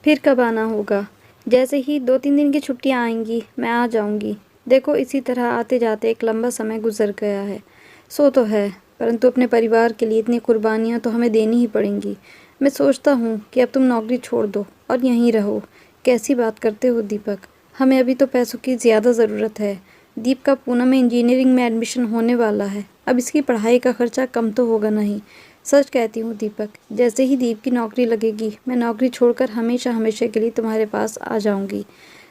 फिर कब आना होगा? जैसे ही 2-3 दिन की छुट्टियाँ आएँगी, मैं आ जाऊँगी। देखो इसी तरह आते-जाते एक लंबा समय गुज़र गया है। सो तो है, परंतु अपने परिवार के लिए इतनी कुर्बानियाँ तो हमें देनी ही पड़ेंगी। मैं सोचता हूँ कि अब तुम नौकरी छोड़ दो और यहीं रहो। कैसी बात करते हो दीपक? हमें अभी तो पैसों की ज़्यादा ज़रूरत है। दीप का पूना में इंजीनियरिंग में एडमिशन होने वाला है। अब इसकी पढ़ाई का खर्चा कम तो होगा नहीं। सच कहती हूँ दीपक, जैसे ही दीप की नौकरी लगेगी, मैं नौकरी छोड़कर हमेशा हमेशा के लिए तुम्हारे पास आ जाऊँगी।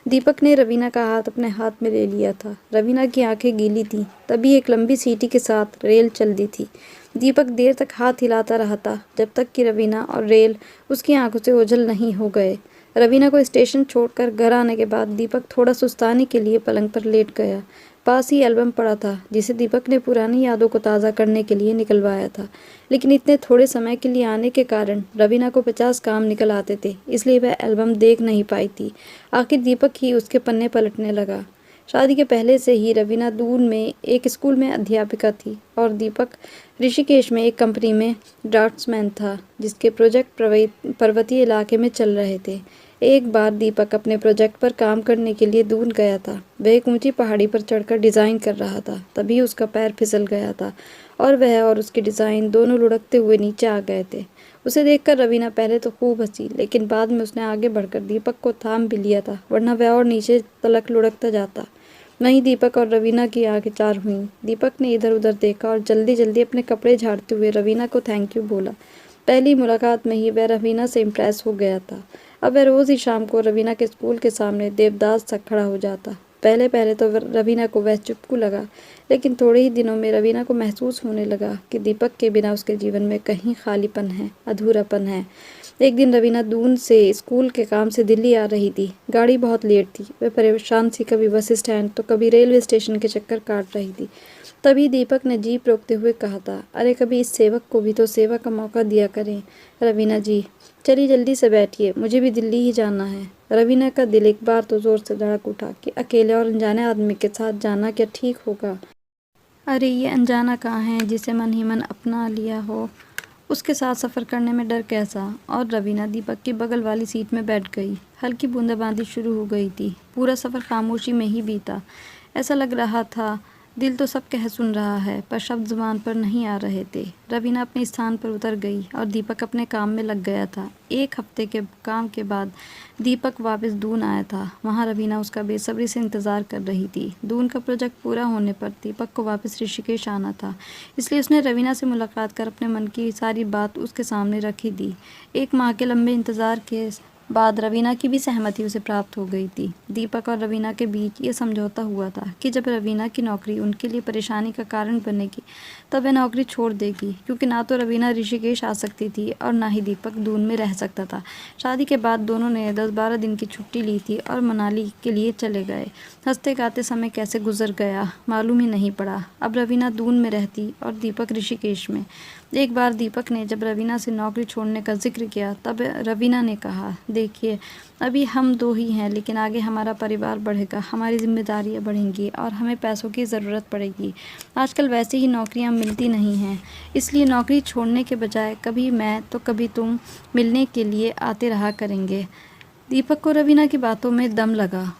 दीपक ने रवीना का हाथ अपने हाथ में ले लिया था। रवीना की आंखें गीली थीं। तभी एक लंबी सीटी के साथ रेल चल दी थी। दीपक देर तक हाथ हिलाता रहा था, जब तक कि रवीना और रेल उसकी आंखों से ओझल नहीं हो गए। रवीना को स्टेशन छोड़कर घर आने के बाद दीपक थोड़ा सुस्ताने के लिए पलंग पर लेट गया। पास ही एल्बम पड़ा था, जिसे दीपक ने पुरानी यादों को ताज़ा करने के लिए निकलवाया था। लेकिन इतने थोड़े समय के लिए आने के कारण रवीना को 50 काम निकल आते थे, इसलिए वह एल्बम देख नहीं पाई थी। आखिर दीपक ही उसके पन्ने पलटने लगा। शादी के पहले से ही रवीना दून में एक स्कूल में अध्यापिका थी और दीपक ऋषिकेश में एक कंपनी में ड्राफ्ट्समैन था, जिसके प्रोजेक्ट पर्वतीय इलाके में चल रहे थे। एक बार दीपक अपने प्रोजेक्ट पर काम करने के लिए दून गया था। वह एक ऊंची पहाड़ी पर चढ़कर डिज़ाइन कर रहा था। तभी उसका पैर फिसल गया था और वह और उसके डिज़ाइन दोनों लुढ़कते हुए नीचे आ गए थे। उसे देखकर रवीना पहले तो खूब हंसी, लेकिन बाद में उसने आगे बढ़कर दीपक को थाम भी लिया था, वरना वह और नीचे तलक लुढ़कता जाता। वहीं दीपक और रवीना की आंखें चार हुईं। दीपक ने इधर उधर देखा और जल्दी जल्दी अपने कपड़े झाड़ते हुए रवीना को थैंक यू बोला। पहली मुलाकात में ही वह रवीना से इम्प्रेस हो गया था। अब वह रोज़ ही शाम को रवीना के स्कूल के सामने देवदास सा खड़ा हो जाता। पहले पहले तो रवीना को वह चुपकू लगा, लेकिन थोड़े ही दिनों में रवीना को महसूस होने लगा कि दीपक के बिना उसके जीवन में कहीं खालीपन है, अधूरापन है। एक दिन रवीना दून से स्कूल के काम से दिल्ली आ रही थी। गाड़ी बहुत लेट थी। वह परेशान सी कभी बस स्टैंड तो कभी रेलवे स्टेशन के चक्कर काट रही थी। तभी दीपक ने जीप रोकते हुए कहा था, अरे कभी इस सेवक को भी तो सेवा का मौका दिया करें। रवीना जी, चलिए जल्दी से बैठिए, मुझे भी दिल्ली ही जाना है। रवीना का दिल एक बार तो जोर से धड़क उठा कि अकेले और अनजाने आदमी के साथ जाना क्या ठीक होगा। अरे ये अनजाना कहाँ है जिसे मन ही मन अपना लिया हो, उसके साथ सफ़र करने में डर कैसा। और रवीना दीपक की बगल वाली सीट में बैठ गई। हल्की बूंदाबांदी शुरू हो गई थी। पूरा सफ़र खामोशी में ही बीता। ऐसा लग रहा था दिल तो सब कह सुन रहा है, पर शब्द ज़ुबान पर नहीं आ रहे थे। रवीना अपने स्थान पर उतर गई और दीपक अपने काम में लग गया था। 1 हफ्ते के काम के बाद दीपक वापस दून आया था। वहाँ रवीना उसका बेसब्री से इंतज़ार कर रही थी। दून का प्रोजेक्ट पूरा होने पर दीपक को वापस ऋषिकेश आना था, इसलिए उसने रवीना से मुलाकात कर अपने मन की सारी बात उसके सामने रखी दी। 1 माह के लंबे इंतज़ार के बाद रवीना की भी सहमति उसे प्राप्त हो गई थी। दीपक और रवीना के बीच ये समझौता हुआ था कि जब रवीना की नौकरी उनके लिए परेशानी का कारण बनेगी, तब वह नौकरी छोड़ देगी, क्योंकि ना तो रवीना ऋषिकेश आ सकती थी और ना ही दीपक दून में रह सकता था। शादी के बाद दोनों ने 10-12 दिन की छुट्टी ली थी और मनाली के लिए चले गए। हंसते गाते समय कैसे गुजर गया मालूम ही नहीं पड़ा। अब रवीना दून में रहती और दीपक ऋषिकेश में। एक बार दीपक ने जब रवीना से नौकरी छोड़ने का जिक्र किया, तब रवीना ने कहा, देखिए अभी हम 2 ही हैं, लेकिन आगे हमारा परिवार बढ़ेगा, हमारी जिम्मेदारियां बढ़ेंगी और हमें पैसों की ज़रूरत पड़ेगी। आजकल वैसे ही नौकरियां मिलती नहीं हैं, इसलिए नौकरी छोड़ने के बजाय कभी मैं तो कभी तुम मिलने के लिए आते रहा करेंगे। दीपक को रवीना की बातों में दम लगा।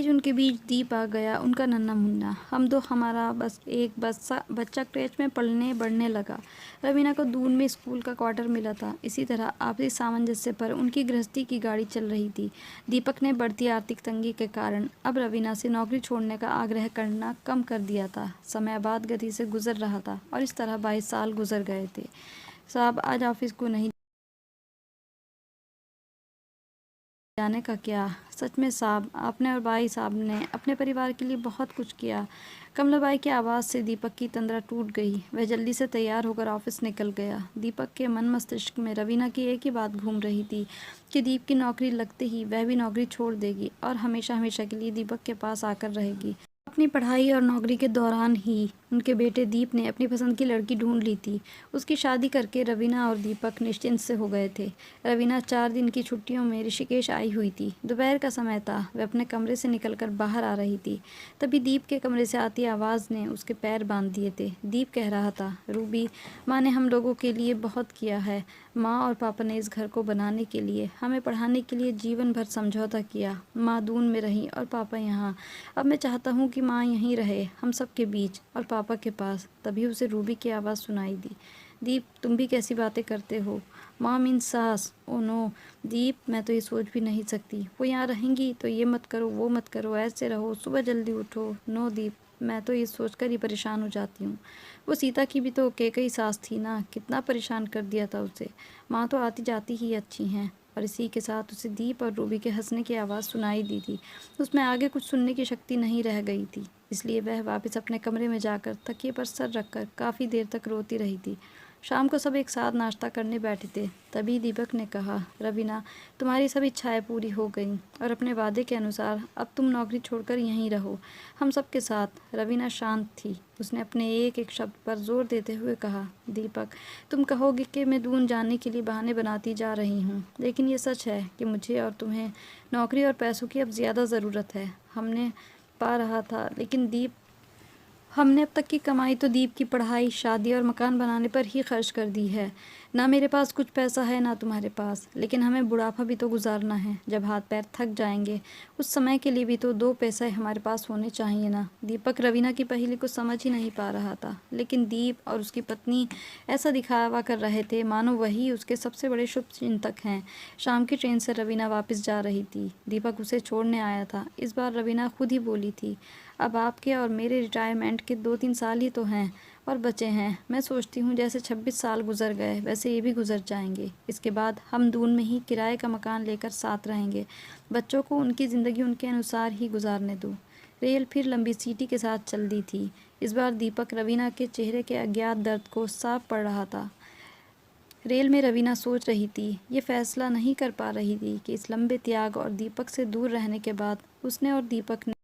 उनके बीच दीप आ गया, उनका नन्हा मुन्ना। हम दो हमारा बस एक बच्चा क्रेच में पलने बढ़ने लगा। रवीना को दून में स्कूल का क्वार्टर मिला था। इसी तरह आपसी सामंजस्य पर उनकी गृहस्थी की गाड़ी चल रही थी। दीपक ने बढ़ती आर्थिक तंगी के कारण अब रवीना से नौकरी छोड़ने का आग्रह करना कम कर दिया था। समय आबाद गति से गुजर रहा था और इस तरह 22 साल गुजर गए थे। साहब आज ऑफिस को नहीं जाने का क्या? सच में साहब, आपने और भाई साहब ने अपने परिवार के लिए बहुत कुछ किया। कमलाबाई की आवाज़ से दीपक की तंद्रा टूट गई। वह जल्दी से तैयार होकर ऑफिस निकल गया। दीपक के मन मस्तिष्क में रवीना की एक ही बात घूम रही थी कि दीप की नौकरी लगते ही वह भी नौकरी छोड़ देगी और हमेशा हमेशा के लिए दीपक के पास आकर रहेगी। अपनी पढ़ाई और नौकरी के दौरान ही उनके बेटे दीप ने अपनी पसंद की लड़की ढूंढ ली थी। उसकी शादी करके रवीना और दीपक निश्चिंत से हो गए थे। रवीना 4 दिन की छुट्टियों में ऋषिकेश आई हुई थी। दोपहर का समय था। वह अपने कमरे से निकलकर बाहर आ रही थी। तभी दीप के कमरे से आती आवाज़ ने उसके पैर बांध दिए थे। दीप कह रहा था, रूबी, माँ ने हम लोगों के लिए बहुत किया है। माँ और पापा ने इस घर को बनाने के लिए, हमें पढ़ाने के लिए जीवन भर समझौता किया। माँ दून में रही और पापा यहाँ। अब मैं चाहता हूँ कि माँ यहीं रहे, हम सब के बीच और पापा के पास। तभी उसे रूबी की आवाज़ सुनाई दी। दीप, तुम भी कैसी बातें करते हो? माँ मीन सास। ओ नो दीप, मैं तो ये सोच भी नहीं सकती। वो यहाँ रहेंगी तो ये मत करो, वो मत करो, ऐसे रहो, सुबह जल्दी उठो। नो दीप, मैं तो ये सोचकर ही परेशान हो जाती हूँ। वो सीता की भी तो कैकई सास थी ना, कितना परेशान कर दिया था उसे। माँ तो आती जाती ही अच्छी हैं। और इसी के साथ उसे दीप और रूबी के हंसने की आवाज़ सुनाई दी थी। उसमें आगे कुछ सुनने की शक्ति नहीं रह गई थी, इसलिए वह वापस अपने कमरे में जाकर तकिए पर सर रखकर काफ़ी देर तक रोती रही थी। शाम को सब एक साथ नाश्ता करने बैठे थे। तभी दीपक ने कहा, रवीना, तुम्हारी सब इच्छाएं पूरी हो गईं और अपने वादे के अनुसार अब तुम नौकरी छोड़कर यहीं रहो, हम सब के साथ। रवीना शांत थी। उसने अपने एक एक शब्द पर जोर देते हुए कहा, दीपक, तुम कहोगे कि मैं दून जाने के लिए बहाने बनाती जा रही हूँ, लेकिन ये सच है कि मुझे और तुम्हें नौकरी और पैसों की अब ज़्यादा ज़रूरत है। हमने पा रहा था, लेकिन दीप, हमने अब तक की कमाई तो दीप की पढ़ाई, शादी और मकान बनाने पर ही खर्च कर दी है। ना मेरे पास कुछ पैसा है ना तुम्हारे पास, लेकिन हमें बुढ़ापा भी तो गुजारना है। जब हाथ पैर थक जाएंगे, उस समय के लिए भी तो 2 पैसे हमारे पास होने चाहिए ना। दीपक रवीना की पहेली को समझ ही नहीं पा रहा था, लेकिन दीप और उसकी पत्नी ऐसा दिखावा कर रहे थे मानो वही उसके सबसे बड़े शुभ चिंतक हैं। शाम की ट्रेन से रवीना वापस जा रही थी। दीपक उसे छोड़ने आया था। इस बार रवीना खुद ही बोली थी, अब आपके और मेरे रिटायरमेंट के 2-3 साल ही तो हैं और बचे हैं। मैं सोचती हूँ जैसे 26 साल गुजर गए वैसे ये भी गुजर जाएंगे। इसके बाद हम दून में ही किराए का मकान लेकर साथ रहेंगे। बच्चों को उनकी ज़िंदगी उनके अनुसार ही गुजारने दो। रेल फिर लंबी सीटी के साथ चल दी थी। इस बार दीपक रवीना के चेहरे के अज्ञात दर्द को साफ पड़ रहा था। रेल में रवीना सोच रही थी, ये फैसला नहीं कर पा रही थी कि इस लंबे त्याग और दीपक से दूर रहने के बाद उसने और दीपक ने